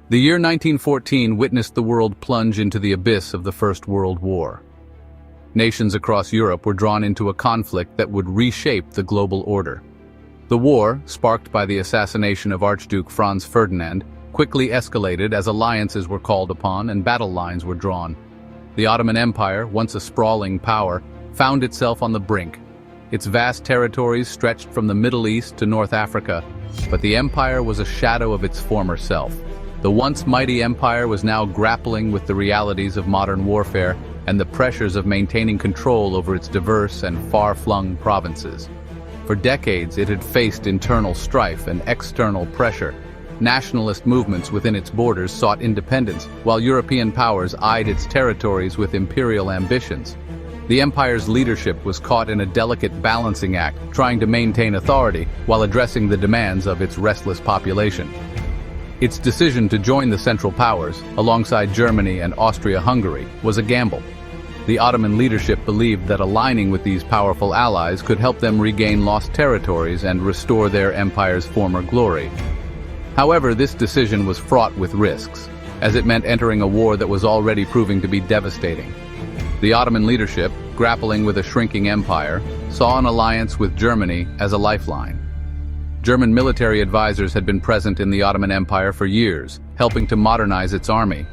The year 1914 witnessed the world plunge into the abyss of the First World War. Nations across Europe were drawn into a conflict that would reshape the global order. The war, sparked by the assassination of Archduke Franz Ferdinand, quickly escalated as alliances were called upon and battle lines were drawn. The Ottoman Empire, once a sprawling power, found itself on the brink. Its vast territories stretched from the Middle East to North Africa, but the empire was a shadow of its former self. The once mighty empire was now grappling with the realities of modern warfare and the pressures of maintaining control over its diverse and far-flung provinces. For decades, it had faced internal strife and external pressure. Nationalist movements within its borders sought independence, while European powers eyed its territories with imperial ambitions. The empire's leadership was caught in a delicate balancing act, trying to maintain authority while addressing the demands of its restless population. Its decision to join the Central Powers, alongside Germany and Austria-Hungary, was a gamble. The Ottoman leadership believed that aligning with these powerful allies could help them regain lost territories and restore their empire's former glory. However, this decision was fraught with risks, as it meant entering a war that was already proving to be devastating. The Ottoman leadership, grappling with a shrinking empire, saw an alliance with Germany as a lifeline. German military advisors had been present in the Ottoman Empire for years, helping to modernize its army.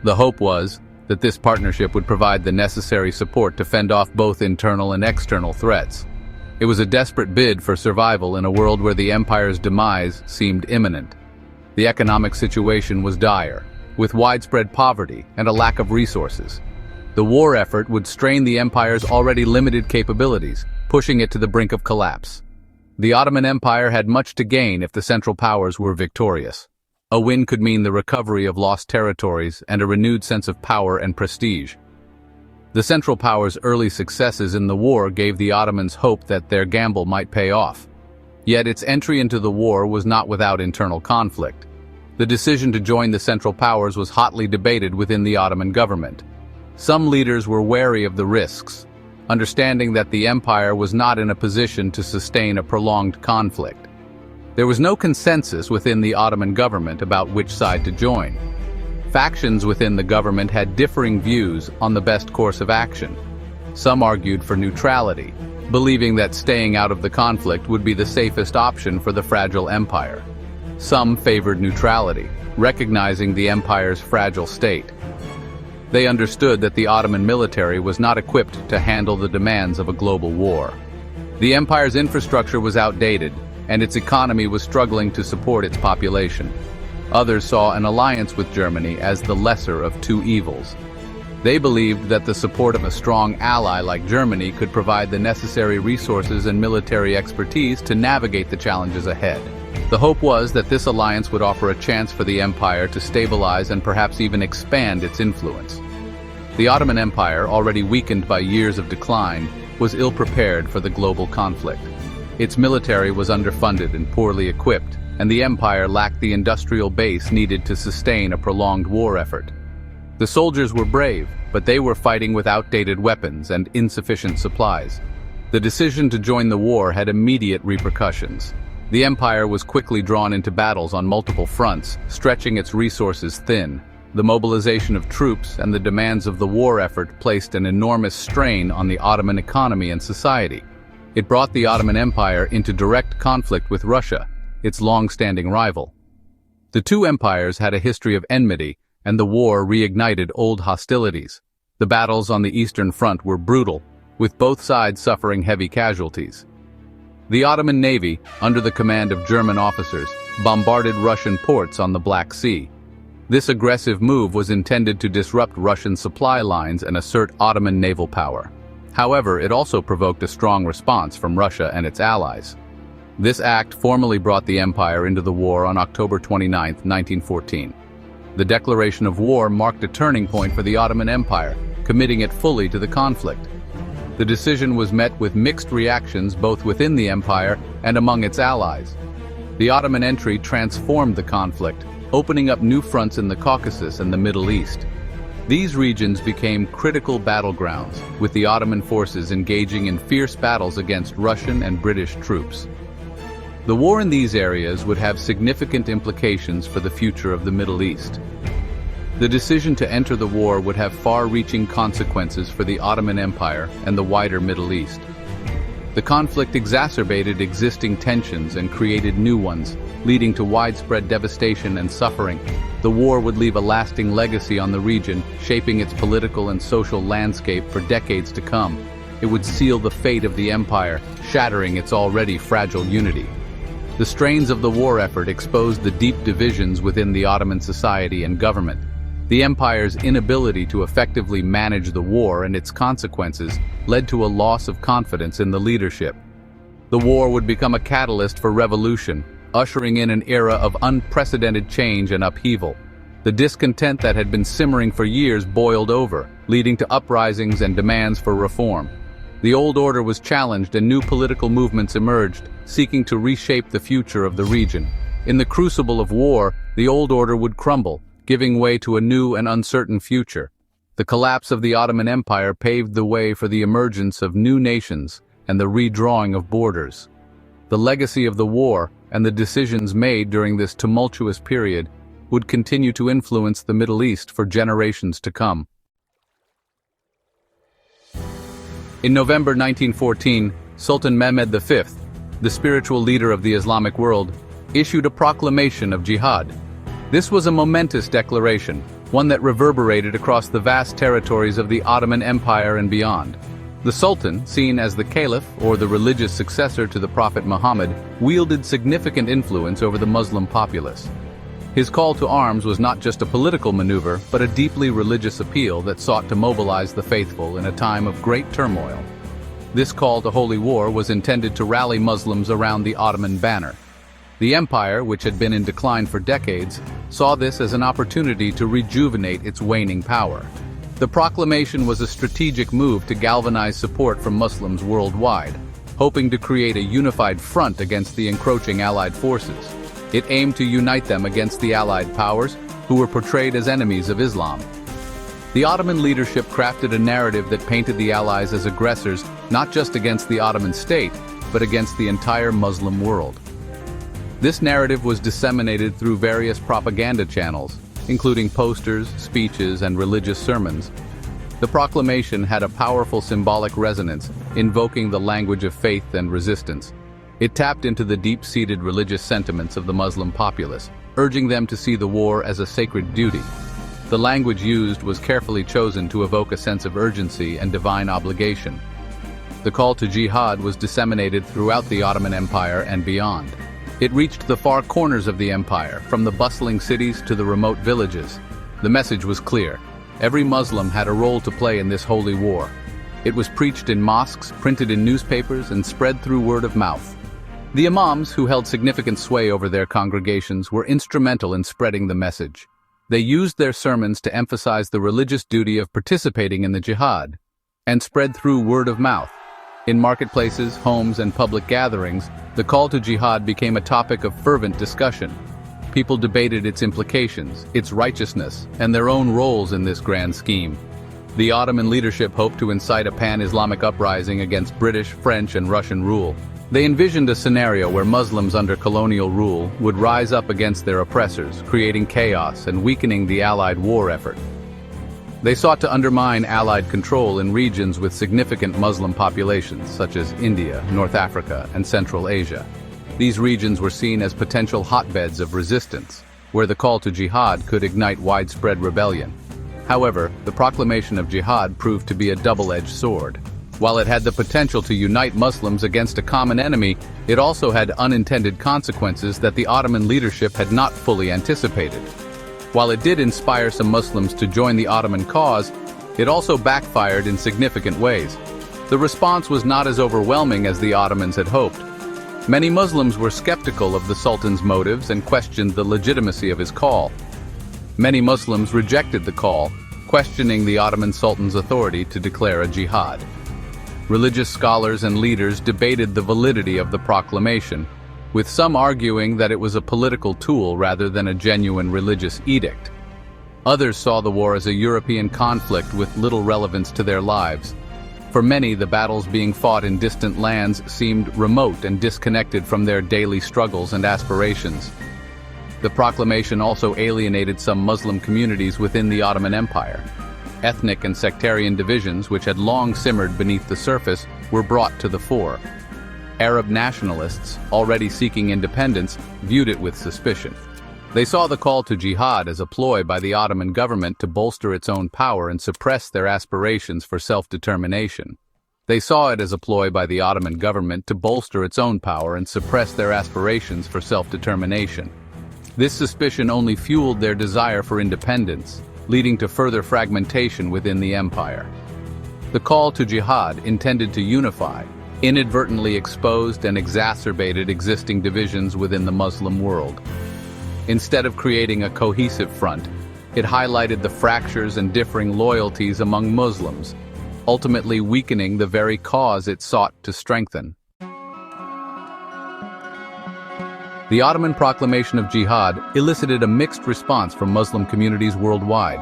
The hope was that this partnership would provide the necessary support to fend off both internal and external threats. It was a desperate bid for survival in a world where the empire's demise seemed imminent. The economic situation was dire, with widespread poverty and a lack of resources. The war effort would strain the empire's already limited capabilities, pushing it to the brink of collapse. The Ottoman Empire had much to gain if the Central Powers were victorious. A win could mean the recovery of lost territories and a renewed sense of power and prestige. The Central Powers' early successes in the war gave the Ottomans hope that their gamble might pay off. Yet its entry into the war was not without internal conflict. The decision to join the Central Powers was hotly debated within the Ottoman government. Some leaders were wary of the risks, understanding that the empire was not in a position to sustain a prolonged conflict. There was no consensus within the Ottoman government about which side to join. Factions within the government had differing views on the best course of action. Some argued for neutrality, believing that staying out of the conflict would be the safest option for the fragile empire. Some favored neutrality, recognizing the empire's fragile state. They understood that the Ottoman military was not equipped to handle the demands of a global war. The empire's infrastructure was outdated, and its economy was struggling to support its population. Others saw an alliance with Germany as the lesser of two evils. They believed that the support of a strong ally like Germany could provide the necessary resources and military expertise to navigate the challenges ahead. The hope was that this alliance would offer a chance for the empire to stabilize and perhaps even expand its influence. The Ottoman Empire, already weakened by years of decline, was ill-prepared for the global conflict. Its military was underfunded and poorly equipped, and the empire lacked the industrial base needed to sustain a prolonged war effort. The soldiers were brave, but they were fighting with outdated weapons and insufficient supplies. The decision to join the war had immediate repercussions. The empire was quickly drawn into battles on multiple fronts, stretching its resources thin. The mobilization of troops and the demands of the war effort placed an enormous strain on the Ottoman economy and society. It brought the Ottoman Empire into direct conflict with Russia, its long-standing rival. The two empires had a history of enmity, and the war reignited old hostilities. The battles on the Eastern Front were brutal, with both sides suffering heavy casualties. The Ottoman Navy, under the command of German officers, bombarded Russian ports on the Black Sea. This aggressive move was intended to disrupt Russian supply lines and assert Ottoman naval power. However, it also provoked a strong response from Russia and its allies. This act formally brought the empire into the war on October 29, 1914. The declaration of war marked a turning point for the Ottoman Empire, committing it fully to the conflict. The decision was met with mixed reactions both within the empire and among its allies. The Ottoman entry transformed the conflict, opening up new fronts in the Caucasus and the Middle East. These regions became critical battlegrounds, with the Ottoman forces engaging in fierce battles against Russian and British troops. The war in these areas would have significant implications for the future of the Middle East. The decision to enter the war would have far-reaching consequences for the Ottoman Empire and the wider Middle East. The conflict exacerbated existing tensions and created new ones, leading to widespread devastation and suffering. The war would leave a lasting legacy on the region, shaping its political and social landscape for decades to come. It would seal the fate of the empire, shattering its already fragile unity. The strains of the war effort exposed the deep divisions within the Ottoman society and government. The empire's inability to effectively manage the war and its consequences led to a loss of confidence in the leadership. The war would become a catalyst for revolution, ushering in an era of unprecedented change and upheaval. The discontent that had been simmering for years boiled over, leading to uprisings and demands for reform. The old order was challenged and new political movements emerged, seeking to reshape the future of the region. In the crucible of war, the old order would crumble, giving way to a new and uncertain future. The collapse of the Ottoman Empire paved the way for the emergence of new nations and the redrawing of borders. The legacy of the war and the decisions made during this tumultuous period would continue to influence the Middle East for generations to come. In November 1914, Sultan Mehmed V, the spiritual leader of the Islamic world, issued a proclamation of jihad. This was a momentous declaration, one that reverberated across the vast territories of the Ottoman Empire and beyond. The Sultan, seen as the Caliph or the religious successor to the Prophet Muhammad, wielded significant influence over the Muslim populace. His call to arms was not just a political maneuver, but a deeply religious appeal that sought to mobilize the faithful in a time of great turmoil. This call to holy war was intended to rally Muslims around the Ottoman banner. The empire, which had been in decline for decades, saw this as an opportunity to rejuvenate its waning power. The proclamation was a strategic move to galvanize support from Muslims worldwide, hoping to create a unified front against the encroaching Allied forces. It aimed to unite them against the Allied powers, who were portrayed as enemies of Islam. The Ottoman leadership crafted a narrative that painted the Allies as aggressors, not just against the Ottoman state, but against the entire Muslim world. This narrative was disseminated through various propaganda channels, including posters, speeches, and religious sermons. The proclamation had a powerful symbolic resonance, invoking the language of faith and resistance. It tapped into the deep-seated religious sentiments of the Muslim populace, urging them to see the war as a sacred duty. The language used was carefully chosen to evoke a sense of urgency and divine obligation. The call to jihad was disseminated throughout the Ottoman Empire and beyond. It reached the far corners of the empire, from the bustling cities to the remote villages. The message was clear. Every Muslim had a role to play in this holy war. It was preached in mosques, printed in newspapers, and spread through word of mouth. The imams, who held significant sway over their congregations, were instrumental in spreading the message. They used their sermons to emphasize the religious duty of participating in the jihad, and spread through word of mouth. In marketplaces, homes, and public gatherings, the call to jihad became a topic of fervent discussion. People debated its implications, its righteousness, and their own roles in this grand scheme. The Ottoman leadership hoped to incite a pan-Islamic uprising against British, French, and Russian rule. They envisioned a scenario where Muslims under colonial rule would rise up against their oppressors, creating chaos and weakening the Allied war effort. They sought to undermine Allied control in regions with significant Muslim populations, such as India, North Africa, and Central Asia. These regions were seen as potential hotbeds of resistance, where the call to jihad could ignite widespread rebellion. However, the proclamation of jihad proved to be a double-edged sword. While it had the potential to unite Muslims against a common enemy, it also had unintended consequences that the Ottoman leadership had not fully anticipated. While it did inspire some Muslims to join the Ottoman cause, it also backfired in significant ways. The response was not as overwhelming as the Ottomans had hoped. Many Muslims were skeptical of the Sultan's motives and questioned the legitimacy of his call. Many Muslims rejected the call, questioning the Ottoman Sultan's authority to declare a jihad. Religious scholars and leaders debated the validity of the proclamation, with some arguing that it was a political tool rather than a genuine religious edict. Others saw the war as a European conflict with little relevance to their lives. For many, the battles being fought in distant lands seemed remote and disconnected from their daily struggles and aspirations. The proclamation also alienated some Muslim communities within the Ottoman Empire. Ethnic and sectarian divisions, which had long simmered beneath the surface, were brought to the fore. Arab nationalists, already seeking independence, viewed it with suspicion. They saw the call to jihad as a ploy by the Ottoman government to bolster its own power and suppress their aspirations for self-determination. This suspicion only fueled their desire for independence, leading to further fragmentation within the empire. The call to jihad, intended to unify, inadvertently exposed and exacerbated existing divisions within the Muslim world. Instead of creating a cohesive front, it highlighted the fractures and differing loyalties among Muslims, ultimately weakening the very cause it sought to strengthen. The Ottoman proclamation of jihad elicited a mixed response from Muslim communities worldwide.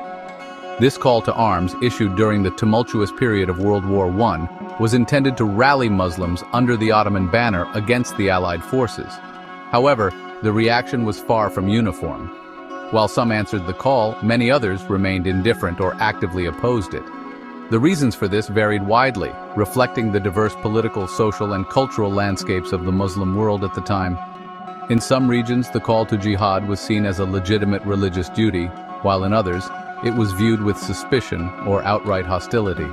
This call to arms, issued during the tumultuous period of World War I, was intended to rally Muslims under the Ottoman banner against the Allied forces. However, the reaction was far from uniform. While some answered the call, many others remained indifferent or actively opposed it. The reasons for this varied widely, reflecting the diverse political, social, and cultural landscapes of the Muslim world at the time. In some regions, the call to jihad was seen as a legitimate religious duty, while in others, it was viewed with suspicion or outright hostility.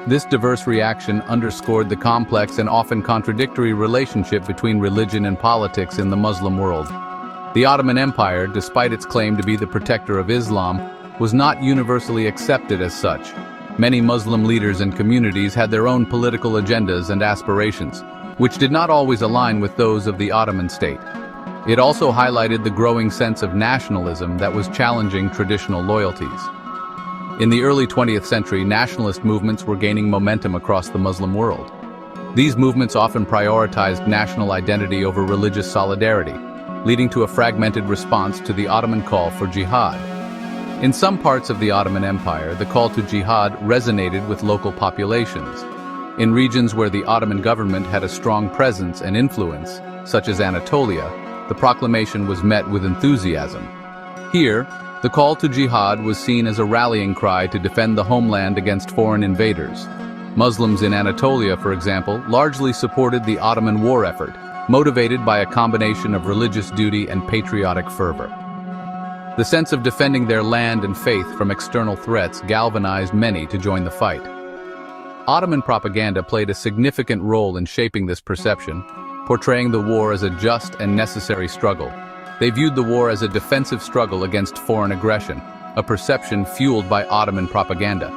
This diverse reaction underscored the complex and often contradictory relationship between religion and politics in the Muslim world. The Ottoman Empire, despite its claim to be the protector of Islam, was not universally accepted as such. Many Muslim leaders and communities had their own political agendas and aspirations, which did not always align with those of the Ottoman state. It also highlighted the growing sense of nationalism that was challenging traditional loyalties. In the early 20th century, nationalist movements were gaining momentum across the Muslim world. These movements often prioritized national identity over religious solidarity, leading to a fragmented response to the Ottoman call for jihad. In some parts of the Ottoman Empire, the call to jihad resonated with local populations. In regions where the Ottoman government had a strong presence and influence, such as Anatolia, the proclamation was met with enthusiasm. Here, the call to jihad was seen as a rallying cry to defend the homeland against foreign invaders. Muslims in Anatolia, for example, largely supported the Ottoman war effort, motivated by a combination of religious duty and patriotic fervor. The sense of defending their land and faith from external threats galvanized many to join the fight. Ottoman propaganda played a significant role in shaping this perception, portraying the war as a just and necessary struggle. They viewed the war as a defensive struggle against foreign aggression, a perception fueled by Ottoman propaganda.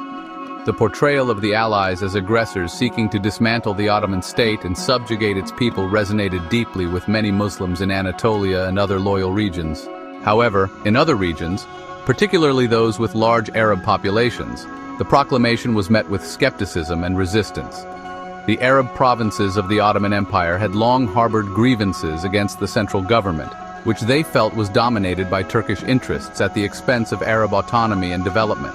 The portrayal of the Allies as aggressors seeking to dismantle the Ottoman state and subjugate its people resonated deeply with many Muslims in Anatolia and other loyal regions. However, in other regions, particularly those with large Arab populations, the proclamation was met with skepticism and resistance. The Arab provinces of the Ottoman Empire had long harbored grievances against the central government, which they felt was dominated by Turkish interests at the expense of Arab autonomy and development.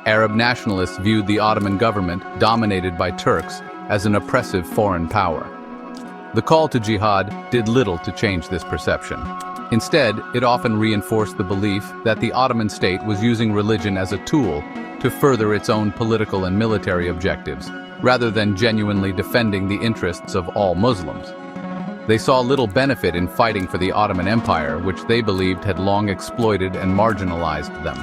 Arab nationalists viewed the Ottoman government, dominated by Turks, as an oppressive foreign power. The call to jihad did little to change this perception. Instead, it often reinforced the belief that the Ottoman state was using religion as a tool to further its own political and military objectives, rather than genuinely defending the interests of all Muslims. They saw little benefit in fighting for the Ottoman Empire, which they believed had long exploited and marginalized them.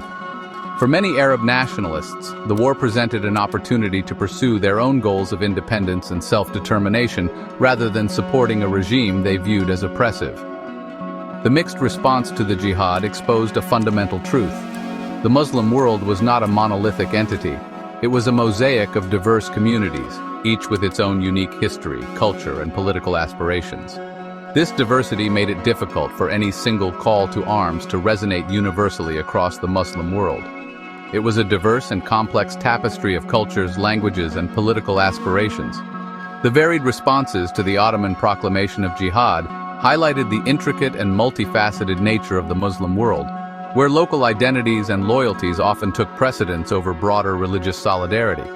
For many Arab nationalists, the war presented an opportunity to pursue their own goals of independence and self-determination, rather than supporting a regime they viewed as oppressive. The mixed response to the jihad exposed a fundamental truth. The Muslim world was not a monolithic entity. It was a mosaic of diverse communities, each with its own unique history, culture, and political aspirations. This diversity made it difficult for any single call to arms to resonate universally across the Muslim world. It was a diverse and complex tapestry of cultures, languages, and political aspirations. The varied responses to the Ottoman proclamation of jihad highlighted the intricate and multifaceted nature of the Muslim world, where local identities and loyalties often took precedence over broader religious solidarity.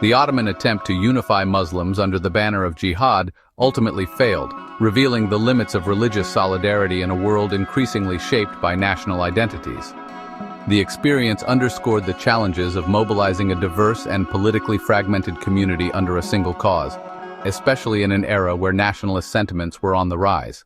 The Ottoman attempt to unify Muslims under the banner of Jihad ultimately failed, revealing the limits of religious solidarity in a world increasingly shaped by national identities. The experience underscored the challenges of mobilizing a diverse and politically fragmented community under a single cause, especially in an era where nationalist sentiments were on the rise.